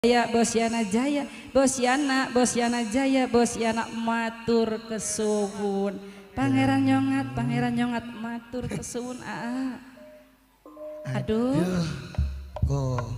Jaya, Bos Yana Jaya, Bos Yana Jaya, Bos Yana matur kesuwun. Pangeran nyongat matur kesuwun. Aduh. Kok.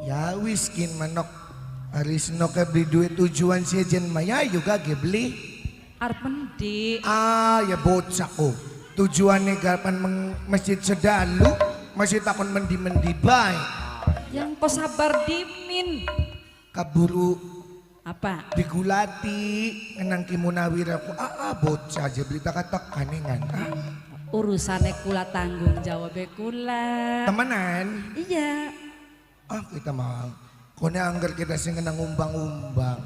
Ya wiskin manok. Aris no beli duit tujuan si jen maya juga beli. Arep mendi. Ya bocah ko. Tujuannya kapan masjid sedalu, masih takon mendi baik. Yang kau sabar dimin. Kaburu apa? Digulati ngenang kimunawir aku. Bocah aja beli tak kaningan. Urusannya kula tanggung jawab kula. Temenan? Iya. Kita mau. Kone anggar kita sing ngenang umbang-umbang.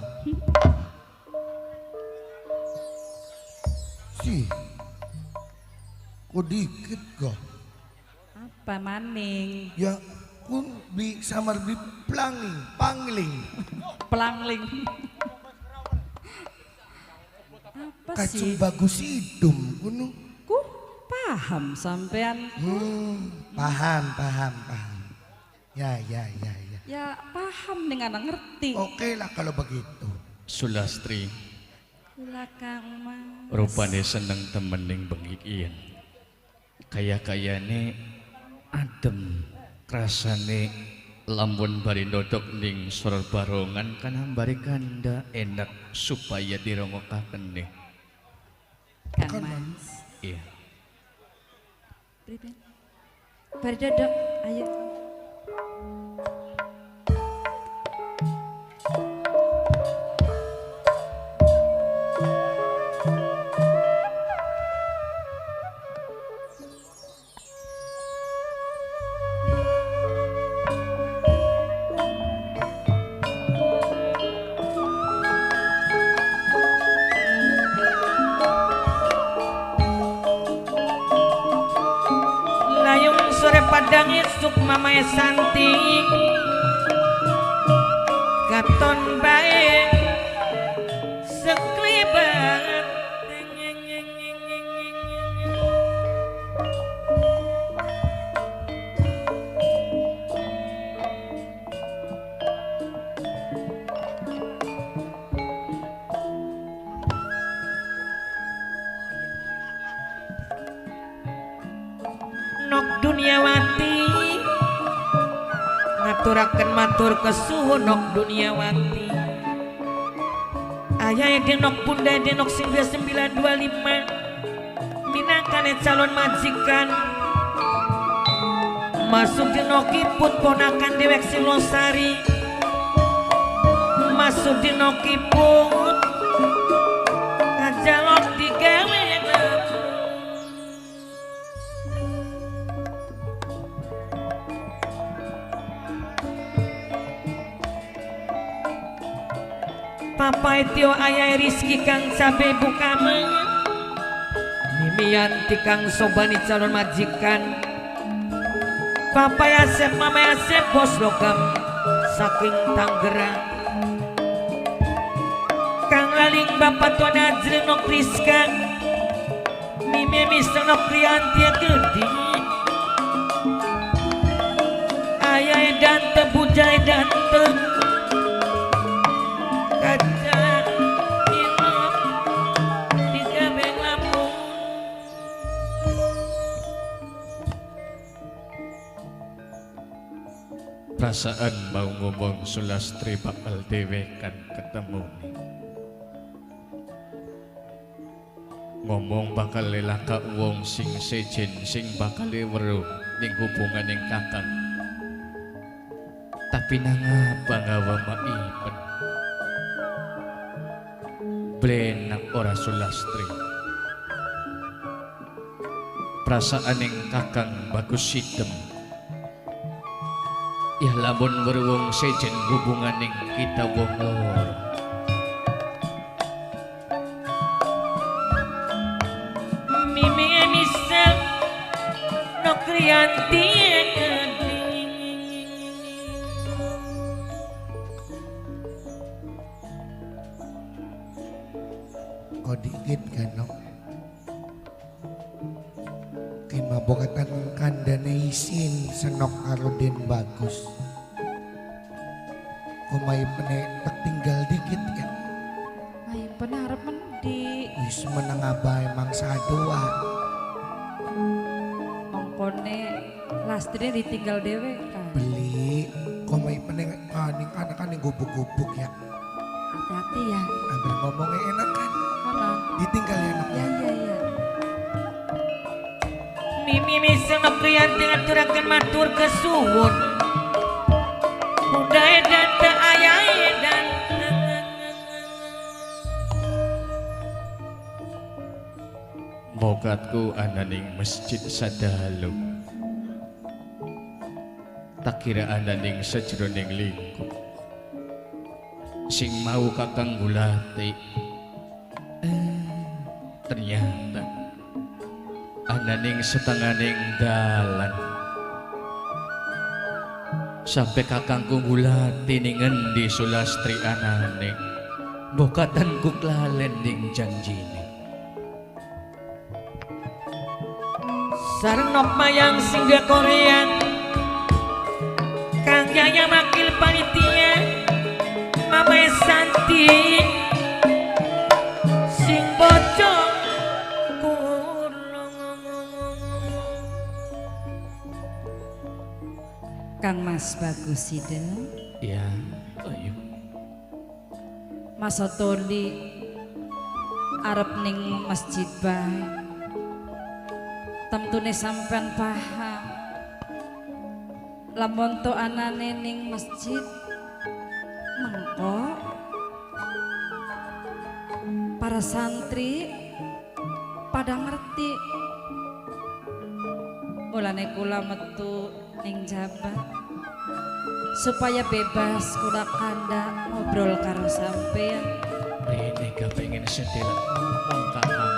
Sih. Kok dikit kok? Apa maning? Ya kun bi samar bi pangling. Pelangling. Apa Kacung sih? bagus hidung kuno. Ku paham sampean. Paham. Ya. Ya paham dengan ngerti. Oke lah kalau begitu. Sulastri. Kula Kang Mas. Rupane seneng temening bengikian. Kaya-kayane adem. Rasane lamun bari nodok ning soror barongan kana bari kanda enak supaya dirongokaken nih. Kang Mas. Iya. Priben. Bari dodok, ayo. Padang isuk mamae santing katon bae seklibat nok duniawati ngaturaken matur kesuhun nok duniawati ayah denok bunda denok 925 minangkane calon majikan masuk dinokipun ponakan dewek silosari masuk dinokipun ngajalok digawe Papa Etio ayah Rizki kang cabe bukama Mimianti kang sobani calon majikan Papa Yasep Mama Yasep bos logam saking Tanggerang Kang Laling Bapak Tuan Ajri nok Rizka Mimi Mister nok Krianti Gedi ayah Dante Bujai Dante Perasaan mau ngomong Sulastri bakal dewekan ketemu nih. Ngomong bakal lelaka wong sing sejen sing bakal weruh ning hubungan ning kakang. Tapi nangapa ngawa maipen. Blenak ora Sulastri. Perasaan ning kakang bagus sidem. Ya lamun berwong sejen hubungan ning kita wong lor. Mimi misal no krianti Kok dikit kan no? Kin mabokatan kandane isin senok karo den bagus. Komay pene tak tinggal dikit ya. Ay penarap mendi. Wis menang abay mangsa doa. Mongkone Lastri ditinggal dewe kan. Beli komay pene aning anak-aning gubuk-gubuk ya. Hati-hati ya. Ambil ngomongnya enak kan. Mana? Ditinggal ya anak. Ya ya ya. Mimi miseng priyanti ngaturakeun matur kesuwun. Budaya dan teu aya edan. Bogatku ananing masjid sadalu. Tak kira ananing sajroning lingkup. Sing mau kakang gulati. Ternyata ananing setanganing dalan. Sampai kakangku gulati ning endi Sulastri anane. Bokatan ku klalen ning janjine. Sareng nok mayang singga Korea. Kang Yaya makil panitia. Mama Santi sing bocong Kang Mas Bagus Sidel. Ya, ayo. Mas Otoli arep ning masjid bae. Temtune sampean paham. Lamun to anane ning masjid mengko para santri pada ngerti. Mulane kula metu ning jabat supaya bebas kula kanda ngobrol karo sampean. Rene gak pengen sedelak ngomong kakang.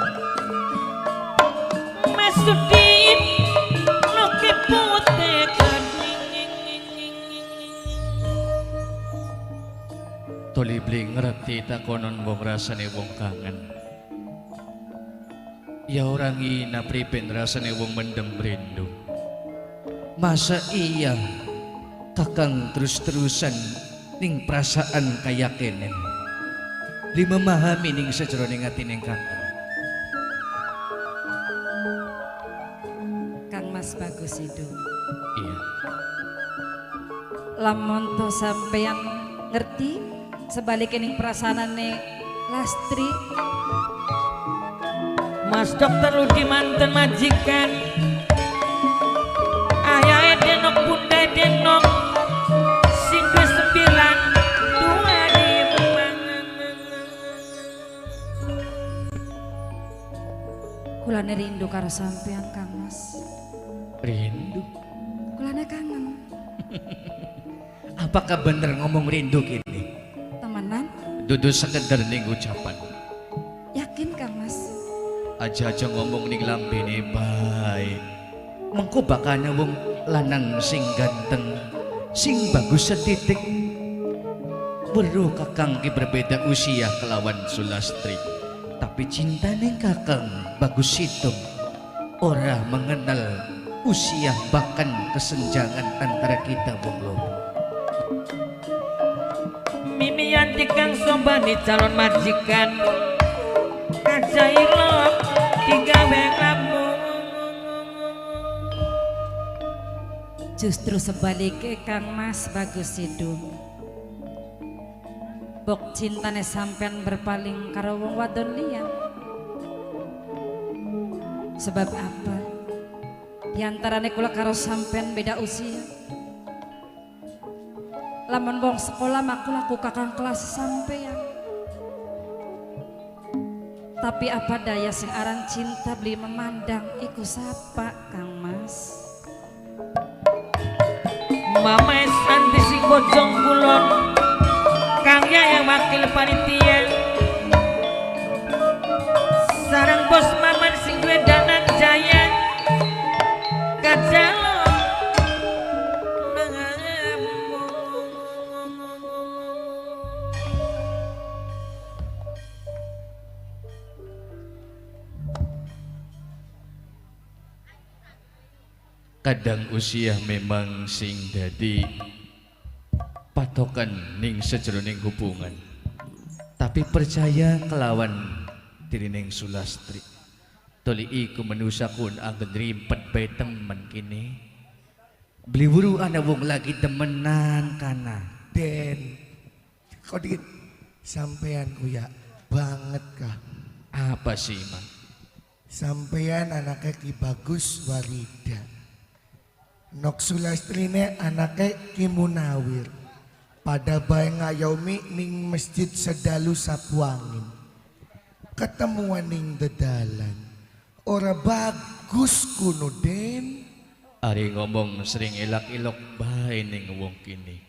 Masudin loke putih Toli bling ngerti tak konon wong rasane wong kangen. Ya orang ina priben rasane wong mendem rindu. Masa iya kakang terus-terusan ning perasaan kaya kenen. Di memahami ning sajroning atining kakang. Kang Mas Bagus itu. Iya. Lamun to sampean ngerti sebaliknya ning perasaanane Lastri. Mas dokter Rudi manten majikan. Ayah denok bunda denok sing 29 tua di Kulane rindu karo sampean Kang Mas. Rindu. Kulane kangen. Apakah bener ngomong rindu gini? Temenan? Dudu sekedar ning ucapan. Yakin Kang Mas? Aja-aja ngomong ning lambene bae. Mengko bakane wong lanang sing ganteng, sing bagus setitik. Weruh kakang ki berbeda usia kelawan Sulastri. Tapi cintane kakang Bagus Situng ora mengenal usia bahkan kesenjangan antara kita wong loro. Mimian dikang sombani calon majikan. Kajailo tiga benglamu. Justru sebaliknya Kang Mas Bagus Sidung. Bok cintane sampean berpaling karo wong wadon liya. Sebab apa? Di antarane kula karo sampean beda usia. Lamun wong sekolah makula ku kakang kelas sampean. Tapi apa daya sing aran cinta beli memandang iku sapa Kang Mas. Mama Santi sing bojong kulon. Kang Yaya wakil panitia. Sarang bos Maman sing duwe danan jaya. Kajalo Kadang usia memang sing dadi patokan ning sejroning hubungan. Tapi percaya kelawan dirining Sulastri. Tuli iku manusa kun anggen rimpet bae temen kini. Beli buru ana wong lagi demenan kana. Den, kok dikit sampean kuya banget kah? Apa sih, Mang? Sampean anaknya Ki Bagus Warida. Nok Sulastrine anaknya Ki Munawir. Pada bae ngayomi ning masjid Sedalu Sapuangin. Ketemuan ning dedalan. Ora bagus kuno Den. Ari ngomong sering ilak-ilok bae ning wong kini.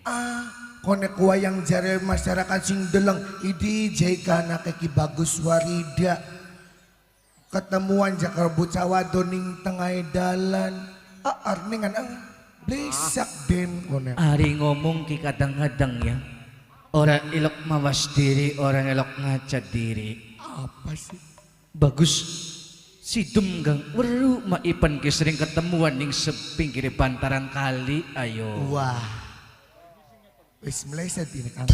Konek wayang jare masyarakat sing deleng idi jaika anaknya Ki Bagus Warida. Ketemuan jakar bocah wadon ning tengah dalan. Arningan blesak Den konek. Ari ngomong ki kadang-kadang ya. Orang ilok mawas diri, orang ilok ngaca diri. Apa sih? Bagus si dumgang weru maipan ki sering ketemuan ning sepinggir bantaran kali ayo. Wah. Wis meleset ini Kang.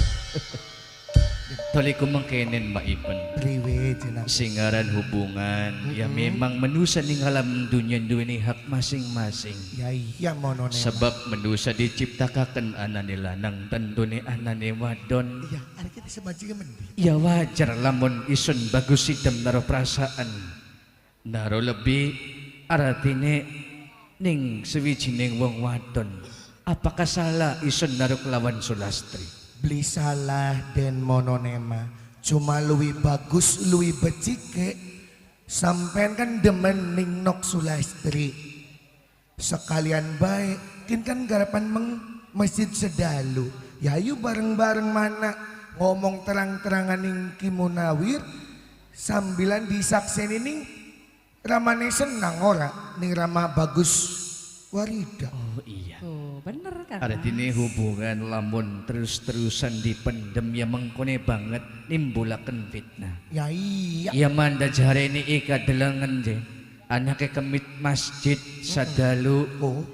Toli ko mangkenen maipan. Priwe jenang. Singaran hubungan ya memang manusia ning alam dunia duweni hak masing-masing. Ya iya mono ne. Sebab manusia diciptakaken anane lanang tentune anane wadon. Iya, ada kita sebajingan mendi. Ya wajar lamun ison bagus sidem naro perasaan. Naro lebih artine ning sewijining wong wadon. Apakah salah ison naro kelawan Sulastri? Beli salah den mononema. Cuma luwi bagus, luwi becike. Sampean kan demen ning Nok Sulastri. Sekalian baik, kin kan garapan masjid Sedalu. Ya ayo bareng-bareng mana ngomong terang-terangan ning Ki Munawir sambilan disakseni ning ramane senang ora ning Rama Bagus Warida. Oh iya. Tuh, bener Kang Ada Mas. dini hubungan lamun terus-terusan dipendem ya mengkone banget nimbulaken fitnah. Ya iya. Ya manda jare ini ika delengen je. Anake kemit masjid Sadalu Oh,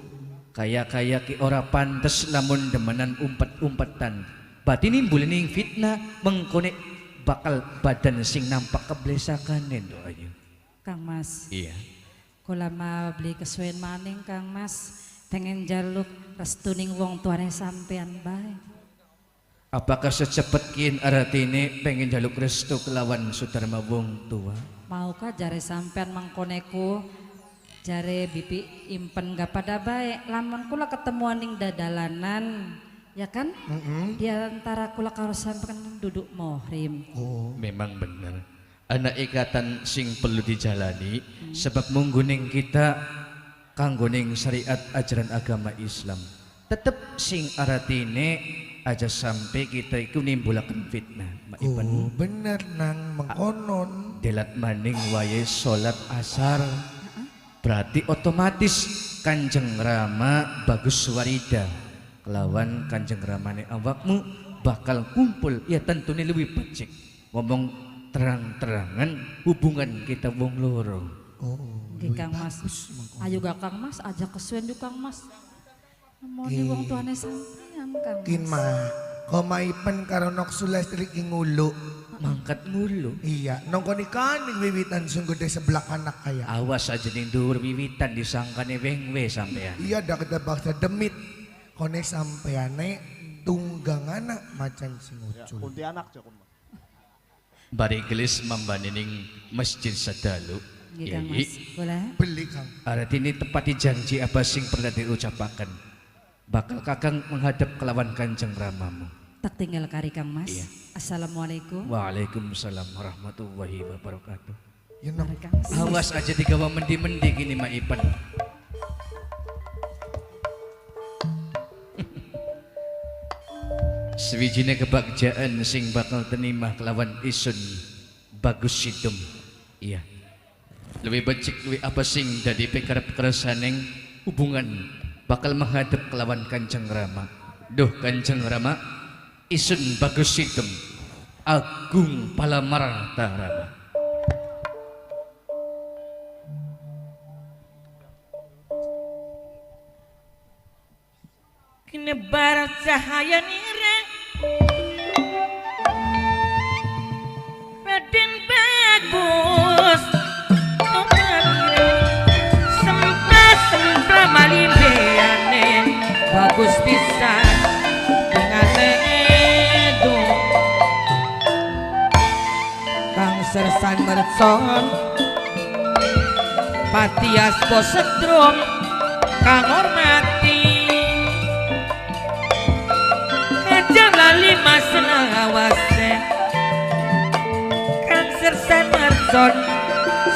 kaya-kaya ki ora pantes lamun demenan umpet-umpetan. Berarti nimbul ning fitnah mengkone bakal badan sing nampak keblesakan endo aja. Kang Mas. Iya. Kula mah beli kesuwen maning Kang Mas. Pengen jaluk restuning wong tuane sampean bae. Apakah secepat kin artine pengen jaluk restu kelawan Sudarma wong tua? Maukah jare sampean mangkoneku? Jare bibi impen gak pada baik. Lamun kula ketemuan ning dadalanan, ya kan? Di antara kula karo sampean duduk muhrim. oh. Memang benar. Anak ikatan sing perlu dijalani sebab mungguning kita kanggoning syariat ajaran agama Islam. Tetep sing aratine aja sampai kita iku nimbulaken fitnah. Maipan Oh, bener nang mengkonon. delat maning wae salat asar. Berarti otomatis Kanjeng Rama Bagus Warida kelawan Kanjeng Ramane awakmu bakal kumpul ya tentunya lebih becik ngomong terang-terangan hubungan kita wong loro. Oh, Nggih Kang Mas. Ayo gak Kang Mas, ajak kesuwen yuk Kang Mas. Nemoni wong tuane sampean Kang kin Mas. mah komaipen karo Nok Sulastri ki ngulu. Mangkat mulu. Iya, nongkon ikan ning wiwitan sungguh de sebelah anak kaya. Awas aja ning dhuwur wiwitan disangkane wengwe sampean. Iya dak kita baksa demit. Kone sampeane tunggang anak macan sing ucul. Kunti anak cok. Bari gelis mambani ning Masjid Sadalu. Nggih Kang Mas. Kula Beli Kang. Artine tepati janji apa sing pernah diucapaken. Bakal kakang menghadap kelawan Kanjeng Ramamu. tak tinggal kari Kang Mas. Iya. Assalamualaikum. Waalaikumsalam warahmatullahi wabarakatuh. Ya nang Mari Kang Mas. Awas aja digawa mendi-mendi gini maipan. Sewijine kebagjaan sing bakal tenimah kelawan isun Bagus Sidum. Iya. Lebih becik lebih apa sing dadi pekarep keresaneng hubungan bakal menghadap kelawan Kanjeng Rama. Duh Kanjeng Rama, isun Bagus Sidum Agung Palamarta Rama. Kinebar cahaya nira Raden bagus sempra malimbeane bagus pisan dengan edo Kang Sersan Mercon Patias Posetrum Kang hormati Kajar lali mas ngawase Kang Sersan Mercon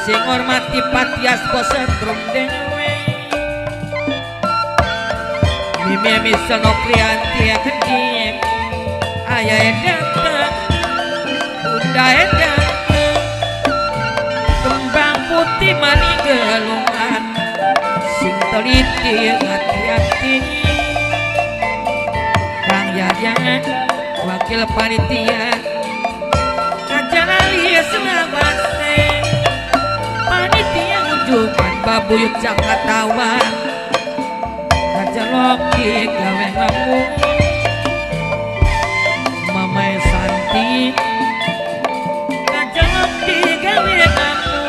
sing hormati Patias Posetrum dewe Mimi sono krianti kedik ayah datang udah datang kembang putih maning gelungan sing teliti hati-hati Kang Yayan wakil panitia kajalali selawase panitia unjukan babuyut Jakartawa kajalok gawe ngamu Mama Santi kajalok gawe ngamu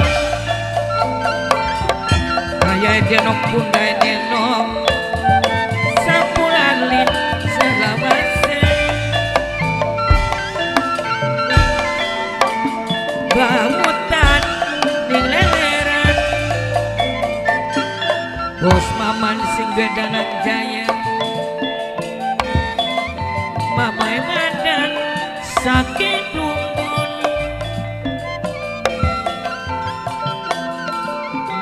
Ayah denok bunda denok sapulalin selawase bangutan ning leleran Bos Maman sing bedanan jaya Mama Madan sakit lumbun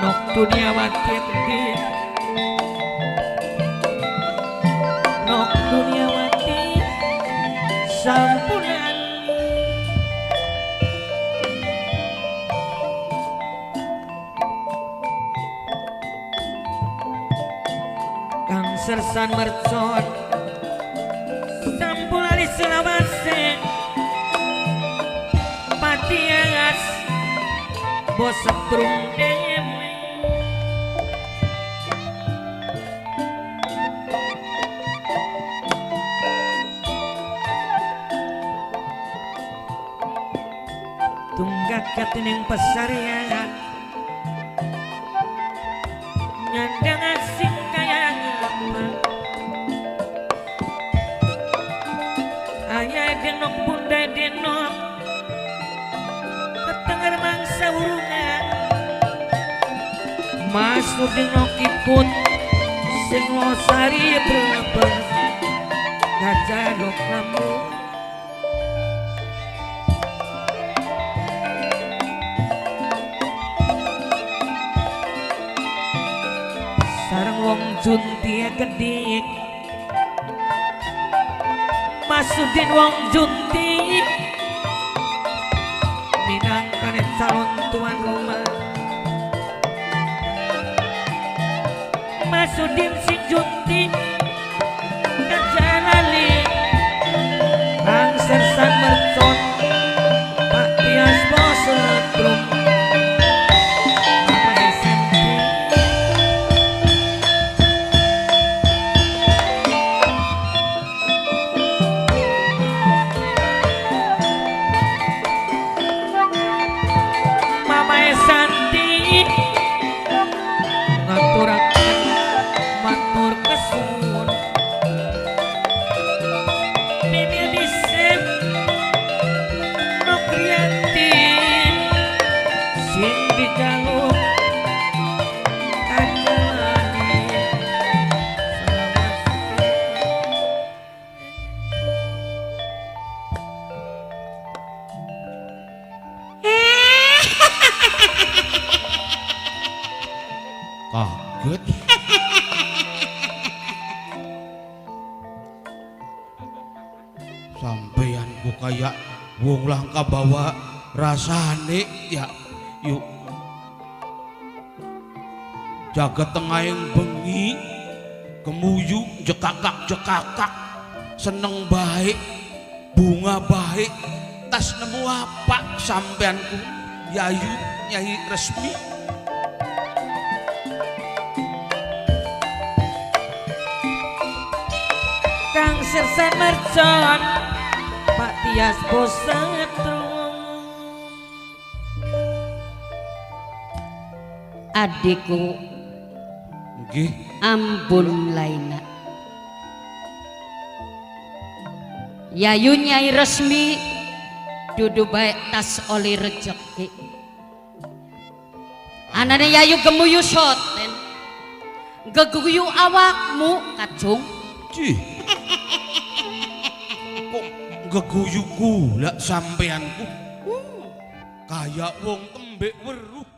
Nok dunia wati gede Nok dunia wati sampunan Kang Sersan Mercon sampulali selawase Patias Bos Setrum dewe tunggak katuning pasarian nyandang asing kaya ngapa ayah denok bunda denok ketengar mangsa urungan masuk denok ikut sing losari berbes ngajalok lamu sareng wong junti gedik Masudin wong junti minangkan calon tuan rumah Masudin si junti kajalali Kang Sersan Mercon Patias Posetrum Kaget. Sampeyan ku kayak wong langka bawa rasane ya. Yuk. Jaga tengahing bengi kemuyu jekakak seneng baik bunga baik tas nemu apa sampeanku Yayu Nyai Resmi Kang Sersan Mercon rias bos setrum. Adikku Nggih. ampun Laina. Yayu Nyai Resmi dudu baik tas oli rejeki. Anane Yayu gemuyu soten. Geguyu awakmu kacung. Cih. Kok geguyu gula sampeanku? Kayak wong tembek weruh.